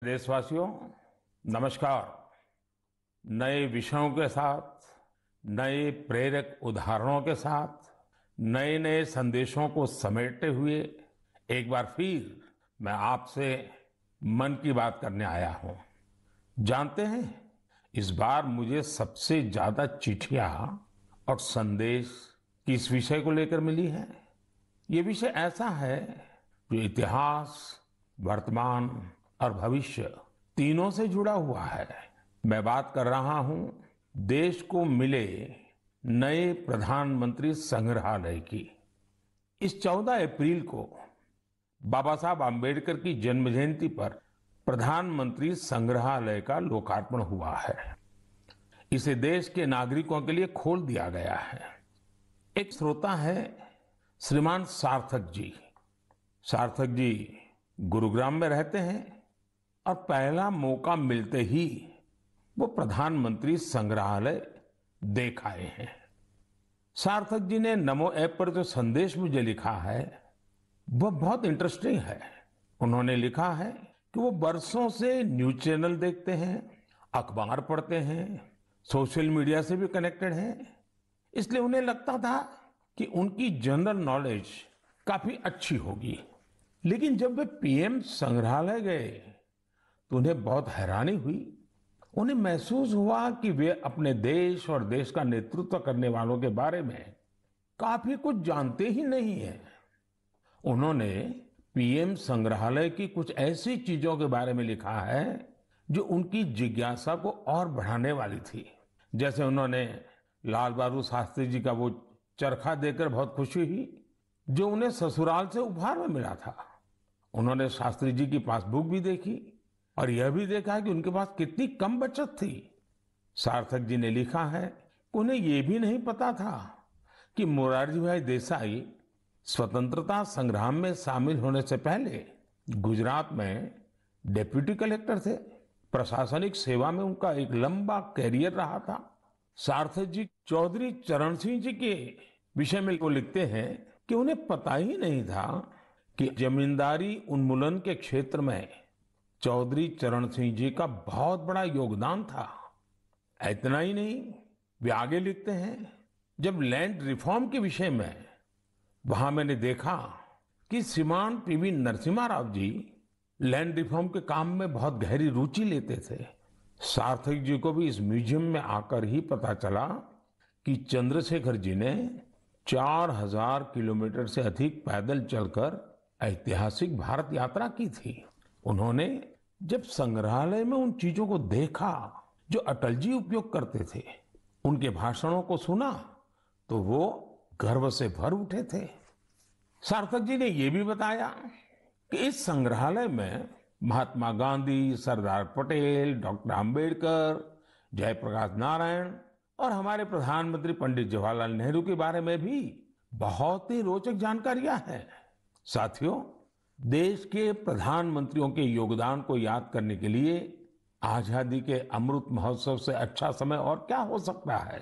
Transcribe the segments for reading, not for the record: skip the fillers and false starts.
देशवासियों, नमस्कार। नए विषयों के साथ, नए प्रेरक उदाहरणों के साथ, नए नए संदेशों को समेटते हुए एक बार फिर मैं आपसे मन की बात करने आया हूं। जानते हैं, इस बार मुझे सबसे ज्यादा चिट्ठियां और संदेश किस विषय को लेकर मिली है। ये विषय ऐसा है जो इतिहास, वर्तमान और भविष्य तीनों से जुड़ा हुआ है। मैं बात कर रहा हूं देश को मिले नए प्रधानमंत्री संग्रहालय की। इस 14 अप्रैल को बाबा साहब आम्बेडकर की जन्म जयंती पर प्रधानमंत्री संग्रहालय का लोकार्पण हुआ है। इसे देश के नागरिकों के लिए खोल दिया गया है। एक श्रोता है श्रीमान सार्थक जी। सार्थक जी गुरुग्राम में रहते हैं और पहला मौका मिलते ही वो प्रधानमंत्री संग्रहालय देख आए हैं। सार्थक जी ने नमो ऐप पर जो संदेश मुझे लिखा है वह बहुत इंटरेस्टिंग है। उन्होंने लिखा है कि वो बरसों से न्यूज चैनल देखते हैं, अखबार पढ़ते हैं, सोशल मीडिया से भी कनेक्टेड हैं। इसलिए उन्हें लगता था कि उनकी जनरल नॉलेज काफी अच्छी होगी। लेकिन जब वे पीएम संग्रहालय गए तो उन्हें बहुत हैरानी हुई। उन्हें महसूस हुआ कि वे अपने देश और देश का नेतृत्व करने वालों के बारे में काफी कुछ जानते ही नहीं हैं। उन्होंने पीएम संग्रहालय की कुछ ऐसी चीजों के बारे में लिखा है जो उनकी जिज्ञासा को और बढ़ाने वाली थी। जैसे उन्होंने लाल बहादुर शास्त्री जी का वो चरखा देखकर बहुत खुशी हुई जो उन्हें ससुराल से उपहार में मिला था। उन्होंने शास्त्री जी की पासबुक भी देखी और यह भी देखा कि उनके पास कितनी कम बचत थी। सार्थक जी ने लिखा है कि उन्हें यह भी नहीं पता था कि मोरारजी भाई देसाई स्वतंत्रता संग्राम में शामिल होने से पहले गुजरात में डिप्टी कलेक्टर थे। प्रशासनिक सेवा में उनका एक लंबा कैरियर रहा था। सार्थक जी चौधरी चरण सिंह जी के विषय में वो लिखते हैं कि उन्हें पता ही नहीं था कि जमींदारी उन्मूलन के क्षेत्र में चौधरी चरण सिंह जी का बहुत बड़ा योगदान था। इतना ही नहीं, वे आगे लिखते हैं, जब लैंड रिफॉर्म के विषय में वहां मैंने देखा कि श्रीमान PV Narasimha Rao ji land reform के काम में बहुत गहरी रुचि लेते थे। सार्थक जी को भी इस म्यूजियम में आकर ही पता चला कि चंद्रशेखर जी ने 4000 किलोमीटर से अधिक पैदल चलकर ऐतिहासिक भारत यात्रा की थी। उन्होंने जब संग्रहालय में उन चीजों को देखा जो अटल जी उपयोग करते थे, उनके भाषणों को सुना, तो वो गर्व से भर उठे थे। सार्थक जी ने यह भी बताया कि इस संग्रहालय में महात्मा गांधी, सरदार पटेल, डॉक्टर अंबेडकर, जयप्रकाश नारायण और हमारे प्रधानमंत्री पंडित जवाहरलाल नेहरू के बारे में भी बहुत ही रोचक जानकारियां हैं। साथियों, देश के प्रधानमंत्रियों के योगदान को याद करने के लिए आजादी के अमृत महोत्सव से अच्छा समय और क्या हो सकता है।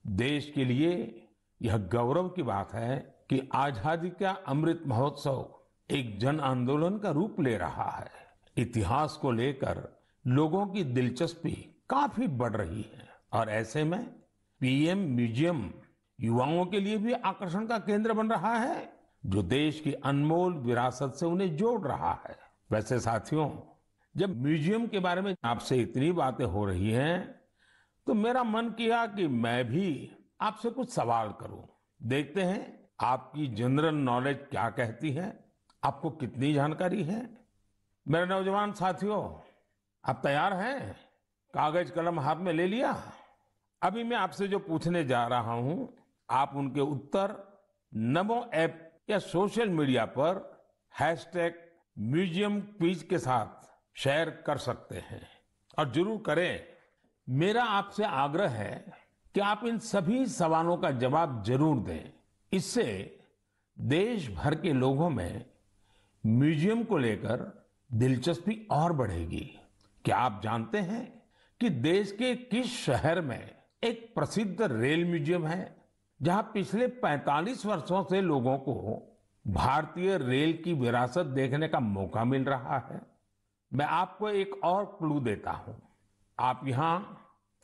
देश के लिए यह गौरव की बात है कि आजादी का अमृत महोत्सव एक जन आंदोलन का रूप ले रहा है। इतिहास को लेकर लोगों की दिलचस्पी काफी बढ़ रही है और ऐसे में पीएम म्यूजियम युवाओं के लिए भी आकर्षण का केंद्र बन रहा है, जो देश की अनमोल विरासत से उन्हें जोड़ रहा है। वैसे साथियों, जब म्यूजियम के बारे में आपसे इतनी बातें हो रही हैं, तो मेरा मन किया कि मैं भी आपसे कुछ सवाल करूं। देखते हैं आपकी जनरल नॉलेज क्या कहती है, आपको कितनी जानकारी है। मेरे नौजवान साथियों, आप तैयार हैं? कागज कलम हाथ में ले लिया? अभी मैं आपसे जो पूछने जा रहा हूं, आप उनके उत्तर नमो ऐप या सोशल मीडिया पर #म्यूजियम क्विज के साथ शेयर कर सकते हैं और जरूर करें। मेरा आपसे आग्रह है कि आप इन सभी सवालों का जवाब जरूर दें। इससे देश भर के लोगों में म्यूजियम को लेकर दिलचस्पी और बढ़ेगी। क्या आप जानते हैं कि देश के किस शहर में एक प्रसिद्ध रेल म्यूजियम है, जहां पिछले 45 वर्षों से लोगों को भारतीय रेल की विरासत देखने का मौका मिल रहा है? मैं आपको एक और क्लू देता हूं। आप यहां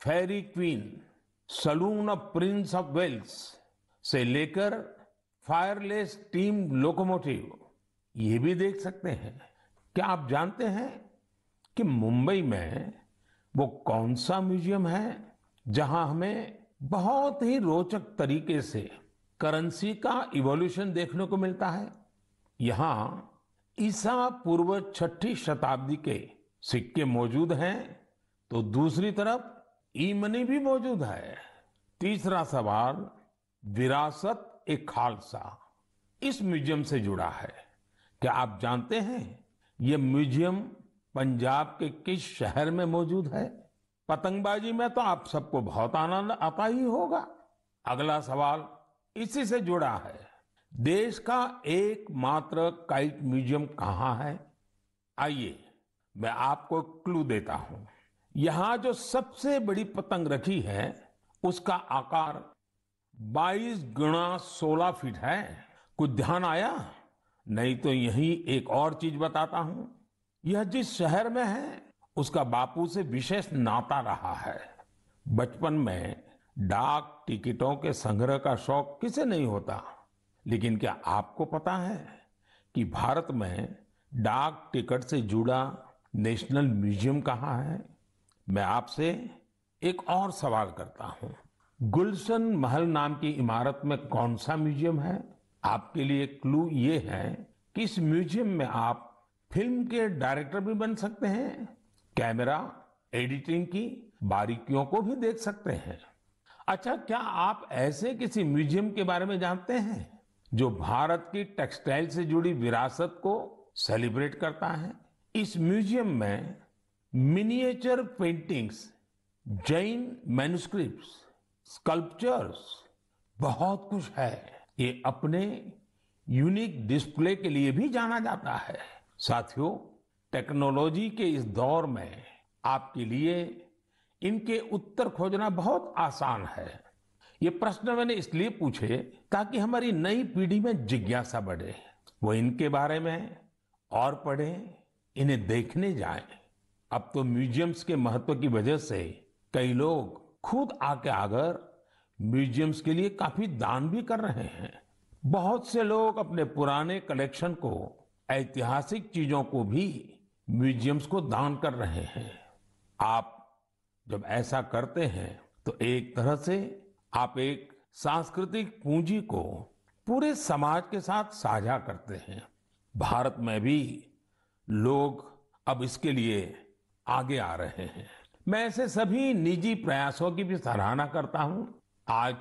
Fairy Queen, saloon of Prince of Wales से लेकर फायरलेस टीम लोकोमोटिव ये भी देख सकते हैं। क्या आप जानते हैं कि मुंबई में वो कौन सा म्यूजियम है जहां हमें बहुत ही रोचक तरीके से करेंसी का इवोल्यूशन देखने को मिलता है? यहाँ ईसा पूर्व छठी शताब्दी के सिक्के मौजूद हैं, तो दूसरी तरफ ई मनी भी मौजूद है। तीसरा सवाल, विरासत ए खालसा इस म्यूजियम से जुड़ा है। क्या आप जानते हैं ये म्यूजियम पंजाब के किस शहर में मौजूद है? पतंगबाजी में तो आप सबको बहुत आनंद आता ही होगा। अगला सवाल इसी से जुड़ा है। देश का एकमात्र काइट म्यूजियम कहां है? आइए मैं आपको क्लू देता हूं। यहां जो सबसे बड़ी पतंग रखी है उसका आकार 22 गुणा 16 फीट है। कुछ ध्यान आया? नहीं तो यही एक और चीज बताता हूं। यह जिस शहर में है उसका बापू से विशेष नाता रहा है। बचपन में डाक टिकटों के संग्रह का शौक किसे नहीं होता, लेकिन क्या आपको पता है कि भारत में डाक टिकट से जुड़ा नेशनल म्यूजियम कहाँ है? मैं आपसे एक और सवाल करता हूं। गुलशन महल नाम की इमारत में कौन सा म्यूजियम है? आपके लिए क्लू ये है कि इस म्यूजियम में आप फिल्म के डायरेक्टर भी बन सकते हैं, कैमरा एडिटिंग की बारीकियों को भी देख सकते हैं। अच्छा, क्या आप ऐसे किसी म्यूजियम के बारे में जानते हैं जो भारत की टेक्सटाइल से जुड़ी विरासत को सेलिब्रेट करता है? इस म्यूजियम में miniature paintings, Jain manuscripts, sculptures, बहुत कुछ है। ये अपने यूनिक डिस्प्ले के लिए भी जाना जाता है। साथियों, टेक्नोलॉजी के इस दौर में आपके लिए इनके उत्तर खोजना बहुत आसान है। ये प्रश्न मैंने इसलिए पूछे ताकि हमारी नई पीढ़ी में जिज्ञासा बढ़े, वो इनके बारे में और पढ़ें, इन्हें देखने जाएं। अब तो म्यूजियम्स के महत्व की वजह से कई लोग खुद आके आकर म्यूजियम्स के लिए काफी दान भी कर रहे हैं। बहुत से लोग अपने पुराने कलेक्शन को, ऐतिहासिक चीजों को भी म्यूजियम्स को दान कर रहे हैं। आप जब ऐसा करते हैं तो एक तरह से आप एक सांस्कृतिक पूंजी को पूरे समाज के साथ साझा करते हैं। भारत में भी लोग अब इसके लिए आगे आ रहे हैं। मैं ऐसे सभी निजी प्रयासों की भी सराहना करता हूं। आज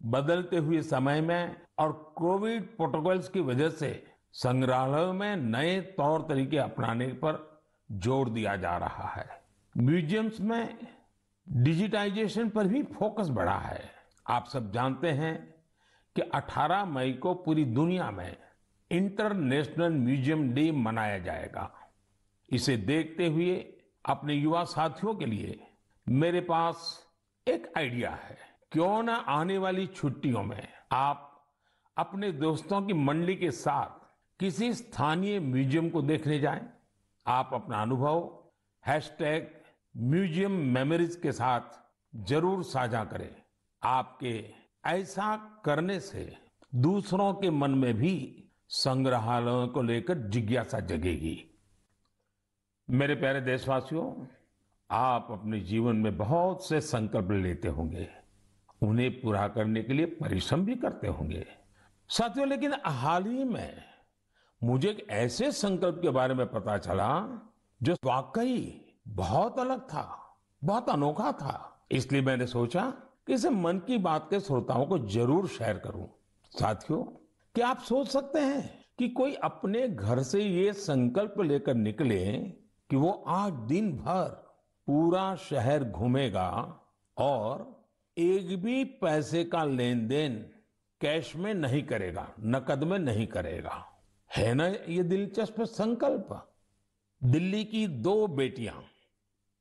बदलते हुए समय में और कोविड प्रोटोकॉल्स की वजह से संग्रहालयों में नए तौर तरीके अपनाने पर जोर दिया जा रहा है। म्यूजियम्स में डिजिटाइजेशन पर भी फोकस बढ़ा है। आप सब जानते हैं कि 18 मई को पूरी दुनिया में इंटरनेशनल म्यूजियम डे मनाया जाएगा। इसे देखते हुए अपने युवा साथियों के लिए मेरे पास एक आइडिया है। क्यों ना आने वाली छुट्टियों में आप अपने दोस्तों की मंडली के साथ किसी स्थानीय म्यूजियम को देखने जाएं। आप अपना अनुभव #म्यूजियम मेमोरीज के साथ जरूर साझा करें। आपके ऐसा करने से दूसरों के मन में भी संग्रहालयों को लेकर जिज्ञासा जगेगी। मेरे प्यारे देशवासियों, आप अपने जीवन में बहुत से संकल्प लेते होंगे, उन्हें पूरा करने के लिए परिश्रम भी करते होंगे साथियों। लेकिन हाल ही में मुझे एक ऐसे संकल्प के बारे में पता चला जो वाकई बहुत अलग था, बहुत अनोखा था। इसलिए मैंने सोचा कि इसे मन की बात के श्रोताओं को जरूर शेयर करूं। साथियों, क्या आप सोच सकते हैं कि कोई अपने घर से ये संकल्प लेकर निकले कि वो आज दिन भर पूरा शहर घूमेगा और एक भी पैसे का लेन देन कैश में नहीं करेगा, नकद में नहीं करेगा। है ना ये दिलचस्प संकल्प? दिल्ली की 2 बेटियां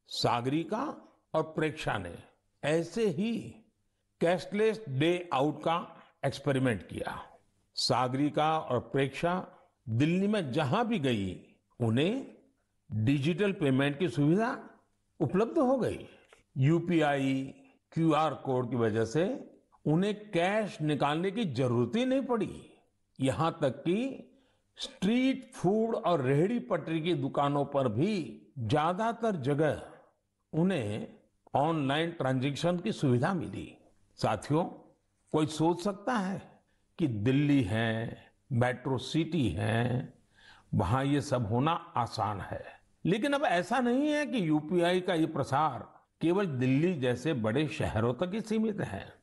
सागरिका और प्रेक्षा ने ऐसे ही कैशलेस डे आउट का एक्सपेरिमेंट किया। सागरिका और प्रेक्षा दिल्ली में जहां भी गई उन्हें डिजिटल पेमेंट की सुविधा उपलब्ध हो गई। यूपीआई, क्यूआर कोड की वजह से उन्हें कैश निकालने की जरूरत ही नहीं पड़ी। यहां तक कि स्ट्रीट फूड और रेहड़ी पटरी की दुकानों पर भी ज्यादातर जगह उन्हें ऑनलाइन ट्रांजैक्शन की सुविधा मिली। साथियों, कोई सोच सकता है कि दिल्ली है, मेट्रो सिटी है, वहां ये सब होना आसान है। लेकिन अब ऐसा नहीं है कि यूपीआई का ये प्रसार केवल दिल्ली जैसे बड़े शहरों तक ही सीमित है।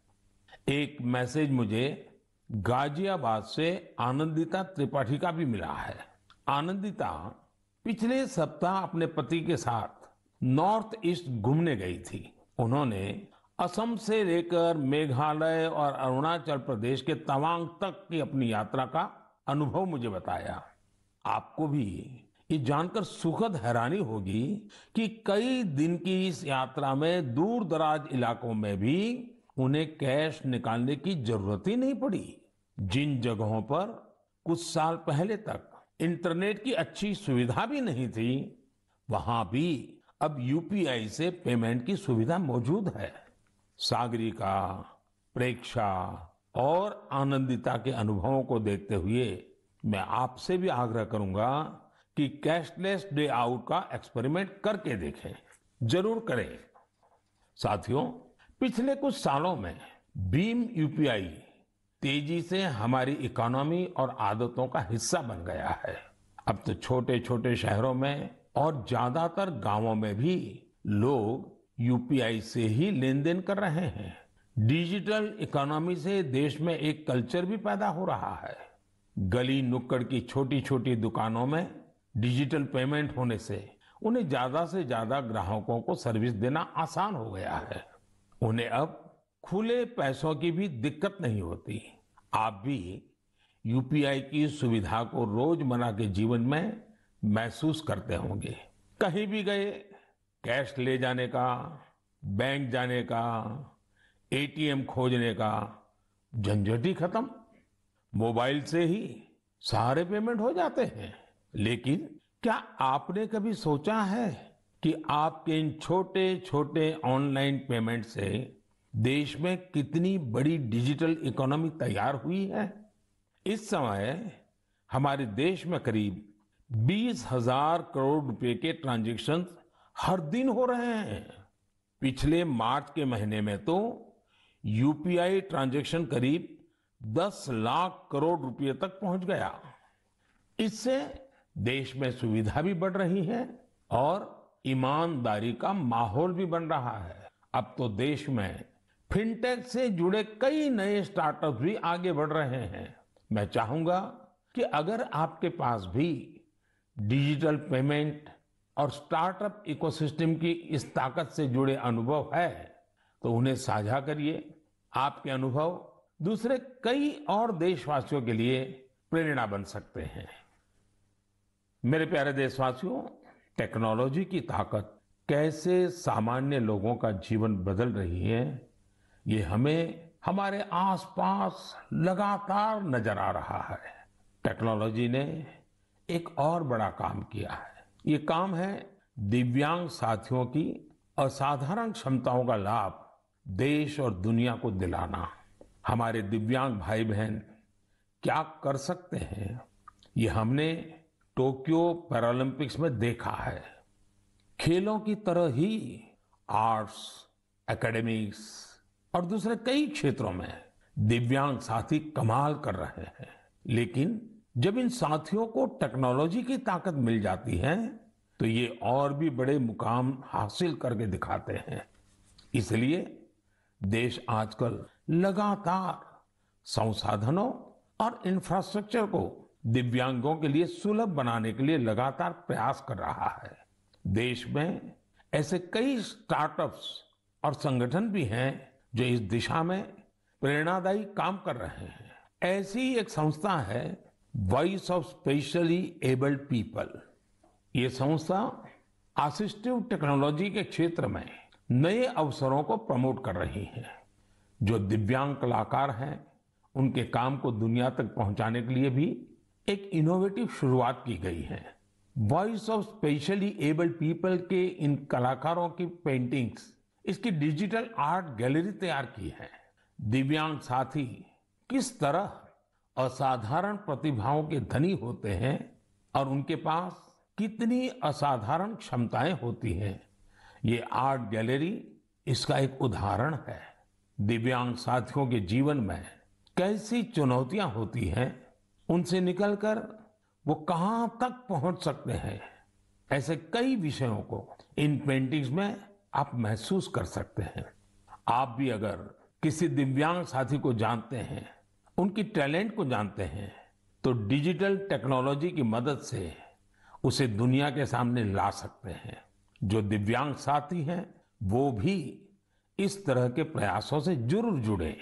एक मैसेज मुझे गाजियाबाद से आनंदिता त्रिपाठी का भी मिला है। आनंदिता पिछले सप्ताह अपने पति के साथ नॉर्थ ईस्ट घूमने गई थी। उन्होंने असम से लेकर मेघालय और अरुणाचल प्रदेश के तवांग तक की अपनी यात्रा का अनुभव मुझे बताया। आपको भी ये जानकर सुखद हैरानी होगी कि कई दिन की इस यात्रा में दूर दराज इलाकों में भी उन्हें कैश निकालने की जरूरत ही नहीं पड़ी। जिन जगहों पर कुछ साल पहले तक इंटरनेट की अच्छी सुविधा भी नहीं थी, वहां भी अब यूपीआई से पेमेंट की सुविधा मौजूद है। सागरिका, प्रेक्षा और आनंदिता के अनुभवों को देखते हुए मैं आपसे भी आग्रह करूंगा कि कैशलेस डे आउट का एक्सपेरिमेंट करके देखें। जरूर करें। साथियों, पिछले कुछ सालों में भीम यूपीआई तेजी से हमारी इकोनॉमी और आदतों का हिस्सा बन गया है। अब तो छोटे छोटे शहरों में और ज्यादातर गांवों में भी लोग यूपीआई से ही लेन देन कर रहे हैं। डिजिटल इकोनॉमी से देश में एक कल्चर भी पैदा हो रहा है। गली नुक्कड़ की छोटी छोटी दुकानों में डिजिटल पेमेंट होने से उन्हें ज्यादा से ज्यादा ग्राहकों को सर्विस देना आसान हो गया है। उन्हें अब खुले पैसों की भी दिक्कत नहीं होती। आप भी यूपीआई की सुविधा को रोजमर्रा के जीवन में महसूस करते होंगे। कहीं भी गए, कैश ले जाने का, बैंक जाने का, एटीएम खोजने का झंझट ही खत्म। मोबाइल से ही सारे पेमेंट हो जाते हैं। लेकिन क्या आपने कभी सोचा है कि आपके इन छोटे छोटे ऑनलाइन पेमेंट से देश में कितनी बड़ी डिजिटल इकोनॉमी तैयार हुई है? इस समय हमारे देश में करीब 20,000 करोड़ रुपए के ट्रांजैक्शन हर दिन हो रहे हैं। पिछले मार्च के महीने में तो यूपीआई ट्रांजैक्शन करीब 10 लाख करोड़ रुपए तक पहुंच गया। इससे देश में सुविधा भी बढ़ रही है और ईमानदारी का माहौल भी बन रहा है। अब तो देश में फिनटेक से जुड़े कई नए स्टार्टअप भी आगे बढ़ रहे हैं। मैं चाहूंगा कि अगर आपके पास भी डिजिटल पेमेंट और स्टार्टअप इकोसिस्टम की इस ताकत से जुड़े अनुभव है तो उन्हें साझा करिए। आपके अनुभव दूसरे कई और देशवासियों के लिए प्रेरणा बन सकते हैं। मेरे प्यारे देशवासियों, टेक्नोलॉजी की ताकत कैसे सामान्य लोगों का जीवन बदल रही है, ये हमें हमारे आसपास लगातार नजर आ रहा है। टेक्नोलॉजी ने एक और बड़ा काम किया है। ये काम है दिव्यांग साथियों की असाधारण क्षमताओं का लाभ देश और दुनिया को दिलाना। हमारे दिव्यांग भाई बहन क्या कर सकते हैं, ये हमने टोक्यो पैरालंपिक्स में देखा है। खेलों की तरह ही आर्ट्स, एकेडमिक्स और दूसरे कई क्षेत्रों में दिव्यांग साथी कमाल कर रहे हैं। लेकिन जब इन साथियों को टेक्नोलॉजी की ताकत मिल जाती है तो ये और भी बड़े मुकाम हासिल करके दिखाते हैं। इसलिए देश आजकल लगातार संसाधनों और इंफ्रास्ट्रक्चर को दिव्यांगों के लिए सुलभ बनाने के लिए लगातार प्रयास कर रहा है। देश में ऐसे कई स्टार्टअप्स और संगठन भी हैं जो इस दिशा में प्रेरणादायी काम कर रहे हैं। ऐसी एक संस्था है voice of specially abled people. ये संस्था असिस्टिव टेक्नोलॉजी के क्षेत्र में नए अवसरों को प्रमोट कर रही है। जो दिव्यांग कलाकार हैं, उनके काम को दुनिया तक पहुंचाने के लिए भी एक इनोवेटिव शुरुआत की गई है। Voice of specially abled people के इन कलाकारों की पेंटिंग्स, इसकी डिजिटल आर्ट गैलरी तैयार की है। दिव्यांग साथी किस तरह असाधारण प्रतिभाओं के धनी होते हैं और उनके पास कितनी असाधारण क्षमताएं होती हैं, ये आर्ट गैलरी इसका एक उदाहरण है। दिव्यांग साथियों के जीवन में कैसी चुनौतियां होती हैं, उनसे निकलकर वो कहां तक पहुंच सकते हैं, ऐसे कई विषयों को इन पेंटिंग्स में आप महसूस कर सकते हैं। आप भी अगर किसी दिव्यांग साथी को जानते हैं, उनकी टैलेंट को जानते हैं, तो डिजिटल टेक्नोलॉजी की मदद से उसे दुनिया के सामने ला सकते हैं। जो दिव्यांग साथी हैं वो भी इस तरह के प्रयासों से जरूर जुड़े।